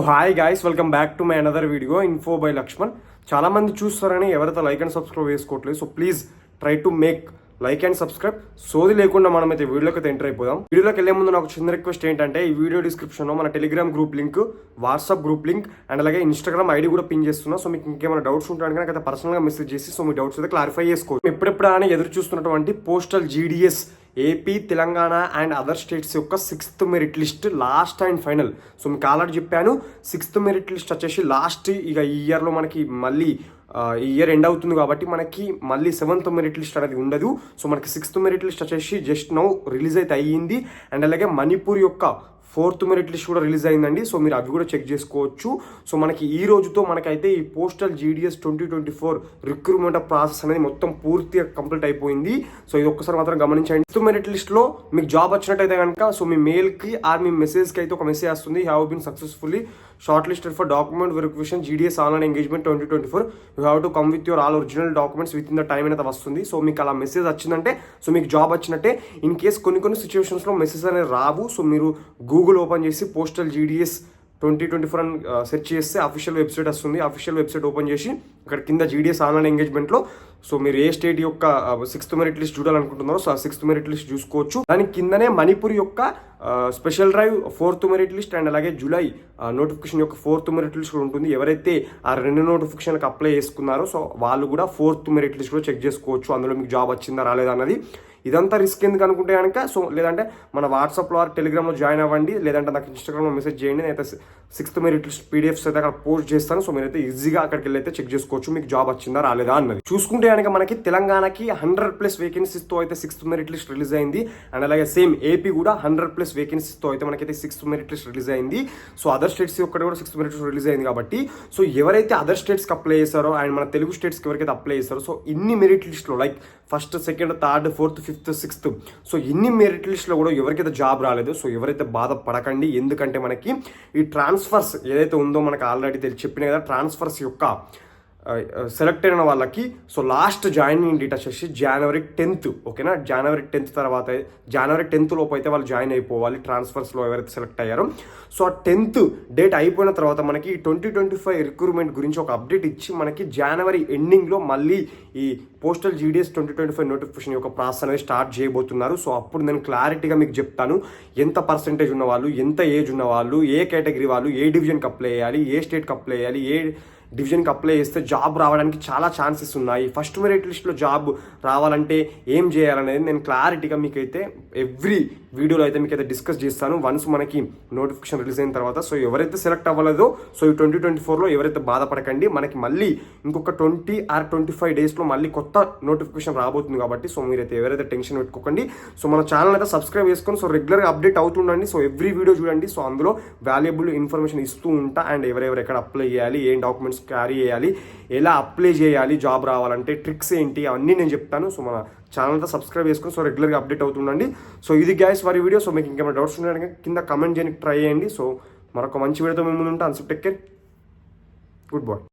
Hi guys, welcome back to my another video info by Lakshman. చాలా మంది చూస్తారని ఎవరైతే లైక్ అండ్ సబ్స్క్రైబ్ చేసుకోవట్లేదు, so please try to make like and subscribe. సోది లేకుండా మనమైతే వీడియోకి అయితే ఎంటర్ అయిపోదాం. వీడియోలోకి వెళ్లే ముందు నాకు చిన్న రిక్వెస్ట్ ఏంటంటే, ఈ వీడియో డిస్క్రిప్షన్లో మన Telegram group link, WhatsApp group link and అలాగే ఇన్స్టాగ్రామ్ ఐడి కూడా పిన్ చేస్తున్నా. సో మీకు ఇంకేమైనా డౌట్స్ ఉంటాయి కనుక అయితే పర్సనల్గా మెసేజ్ చేసి సో మీ డౌట్స్ అయితే క్లారిఫై చేసుకోవచ్చు. ఎప్పుడెప్పుడు అని ఎదురు చూస్తున్నటువంటి postal GDS AP, Telangana and other states యొక్క 6th merit list last and final. So మీకు ఆల్రెడీ చెప్పాను, 6th మెరిట్ లిస్ట్ వచ్చేసి లాస్ట్. ఇక ఈ ఇయర్లో మనకి మళ్ళీ ఈ ఇయర్ ఎండ్ అవుతుంది కాబట్టి మనకి మళ్ళీ 7th మెరిట్ లిస్ట్ అనేది ఉండదు. సో మనకి 6th మెరిట్ లిస్ట్ వచ్చేసి జస్ట్ నౌ రిలీజ్ అయితే అయ్యింది. అండ్ అలాగే మణిపూర్ యొక్క 4th మెరిట్ లిస్ట్ కూడా రిలీజ్ అయిందండి. సో మీరు అవి కూడా చెక్ చేసుకోవచ్చు. సో మనకి ఈ రోజుతో మనకైతే ఈ పోస్టల్ జీడీఎస్ 2024 రిక్రూట్మెంట్ ప్రాసెస్ అనేది మొత్తం పూర్తిగా కంప్లీట్ అయిపోయింది. సో ఇది ఒక్కసారి మాత్రం గమనించండి. 6th మెరిట్ లిస్ట్లో మీకు జాబ్ వచ్చినట్టయితే కనుక సో మీ మెయిల్కి ఆర్ మీ మెసేజ్కి అయితే ఒక మెసేజ్ వస్తుంది, have been successfully shortlisted for document verification GDS online engagement 2024. You have to come with your all original documents within the time అనేది వస్తుంది. సో మీకు అలా మెసేజ్ వచ్చిందంటే సో మీకు జాబ్ వచ్చినట్టే. ఇన్ కేస్ కొన్ని సిచ్యువేషన్స్లో మెసేజ్ అనేది రావు. సో మీరు గూగుల్ ఓపెన్ చేసి పోస్టల్ జీడీఎస్ 2024 అని సెర్చ్ చేస్తే అఫీషియల్ వెబ్సైట్ వస్తుంది. అఫీషియల్ వెబ్సైట్ ఓపెన్ చేసి ఇక్కడ కింద జీడీఎస్ ఆన్లైన్ ఎంగేజ్మెంట్లో సో మీరు ఏ స్టేట్ యొక్క 6th మెరిట్ లిస్ట్ చూడాలనుకుంటున్నారో సో ఆ 6th మెరిట్ లిస్ట్ చూసుకోవచ్చు. దాని కిందనే మణిపూర్ యొక్క special drive 4th merit list and అలాగే జూలై నోటిఫికేషన్ యొక్క 4th మెరిట్ లిస్ట్ కూడా ఉంటుంది. ఎవరైతే ఆ 2 నోటిఫికేషన్లకు అప్లై చేసుకున్నారో సో వాళ్ళు కూడా 4th మెరిట్ లిస్ట్ కూడా చెక్ చేసుకోవచ్చు, అందులో మీకు జాబ్ వచ్చిందా రాలేదా అన్నది. ఇదంతా రిస్క్ ఎందుకు అనుకుంటే కనుక సో లేదంటే మన వాట్సాప్లో ఆర్ టెలిగ్రామ్లో జాయిన్ అవ్వండి, లేదంటే నాకు ఇన్స్టాగ్రామ్లో మెసేజ్ చేయండి. నేనైతే 6th మెరిట్ లిస్ట్ పీడిఎఫ్స్ అయితే అక్కడ పోస్ట్ చేస్తాను. సో మీరైతే ఈజీగా అక్కడికి వెళ్ళి అయితే చెక్ చేసుకోవచ్చు మీకు జాబ్ వచ్చిందా రాలేదా అన్నది. చూసుకుంటే కనుక మనకి తెలంగాణకి 100+ వేకెన్సీస్తో అయితే 6th మెరిట్ లిస్ట్ రిలీజ్ అయింది. అండ్ అలాగే సేమ్ ఏపీ కూడా 100+ వేకెన్సీస్తో అయితే మనకైతే 6th మెరిట్ లిస్ట్ రిలీజ్ అయింది. సో అదర్ స్టేట్స్ ఒక్కటి కూడా 6th మెరిట్ లిస్ట్ రిలీజ్ అయింది కాబట్టి సో ఎవరైతే అదర్ స్టేట్స్కి అప్లై చేస్తారో అండ్ మన తెలుగు స్టేట్స్కి ఎవరికైతే అప్లై చేస్తారో సో ఇన్ని మెరిట్ లిస్ట్లో like 1st, 2nd, 3rd, 4th, 5th, 6th so ఇన్ని మెరిట్ లిస్ట్లో కూడా ఎవరికైతే జాబ్ రాలేదు సో ఎవరైతే బాధపడకండి. ఎందుకంటే మనకి ఈ ట్రాన్స్ఫర్స్ ఏదైతే ఉందో మనకు ఆల్రెడీ చెప్పిన కదా, ట్రాన్స్ఫర్స్ యొక్క సెలెక్ట్ అయిన వాళ్ళకి సో లాస్ట్ జాయినింగ్ డేట్ వచ్చేసి January 10th. ఓకేనా, January 10th తర్వాత January 10th లోపు అయితే వాళ్ళు జాయిన్ అయిపోవాలి ట్రాన్స్ఫర్స్లో ఎవరైతే సెలెక్ట్ అయ్యారో. సో ఆ 10th డేట్ అయిపోయిన తర్వాత మనకి 2025 రిక్రూట్మెంట్ గురించి ఒక అప్డేట్ ఇచ్చి మనకి January ఎండింగ్లో మళ్ళీ ఈ పోస్టల్ జీడీఎస్ 2025 నోటిఫికేషన్ యొక్క ప్రాసెస్ అనేది స్టార్ట్ చేయబోతున్నారు. సో అప్పుడు నేను క్లారిటీగా మీకు చెప్తాను ఎంత పర్సెంటేజ్ ఉన్న వాళ్ళు, ఎంత ఏజ్ ఉన్న వాళ్ళు, ఏ కేటగిరీ వాళ్ళు, ఏ డివిజన్కి అప్లై చేయాలి, ఏ స్టేట్కి అప్లై చేయాలి, ఏ డివిజన్కి అప్లై చేస్తే జాబ్ రావడానికి చాలా ఛాన్సెస్ ఉన్నాయి. 1st మెరిట్ లిస్ట్లో జాబ్ రావాలంటే ఏం చేయాలనేది నేను క్లారిటీగా మీకైతే ఎవ్రీ వీడియోలో అయితే మీకైతే డిస్కస్ చేస్తాను వన్స్ మనకి నోటిఫికేషన్ రిలీజ్ అయిన తర్వాత. సో ఎవరైతే సెలెక్ట్ అవ్వలేదో సో ఈ 2024లో ఎవరైతే బాధపడకండి, మనకి మళ్ళీ ఇంకొక 20 or 25 డేస్లో మళ్ళీ కొత్త నోటిఫికేషన్ రాబోతుంది కాబట్టి సో మీరైతే ఎవరైతే టెన్షన్ పెట్టుకోకండి. సో మన ఛానల్ అయితే సబ్స్క్రైబ్ చేసుకొని సో రెగ్యులర్గా అప్డేట్ అవుతుండండి. సో ఎవ్రీ వీడియో చూడండి. సో అందులో వాల్యుబుల్ ఇన్ఫర్మేషన్ ఇస్తూ ఉంటా. అండ్ ఎవరెవరు ఎక్కడ అప్లై చేయాలి, ఏం డాక్యుమెంట్స్ క్యారీ చేయాలి, ఎలా అప్లై చేయాలి, జాబ్ రావాలంటే ట్రిక్స్ ఏంటి అవన్నీ నేను చెప్తాను. సో మన ఛానల్తో సబ్స్క్రైబ్ చేసుకొని సో రెగ్యులర్గా అప్డేట్ అవుతుండండి. సో ఇది గ్యాస్ వారి వీడియో. సో మీకు ఇంకేమైనా డౌట్స్ ఉన్నాయంటే కింద కమెంట్ చేయడానికి ట్రై చేయండి. సో మరొక మంచి వీడియోతో మేము ముందు ఉంటాను. Take care, good bye.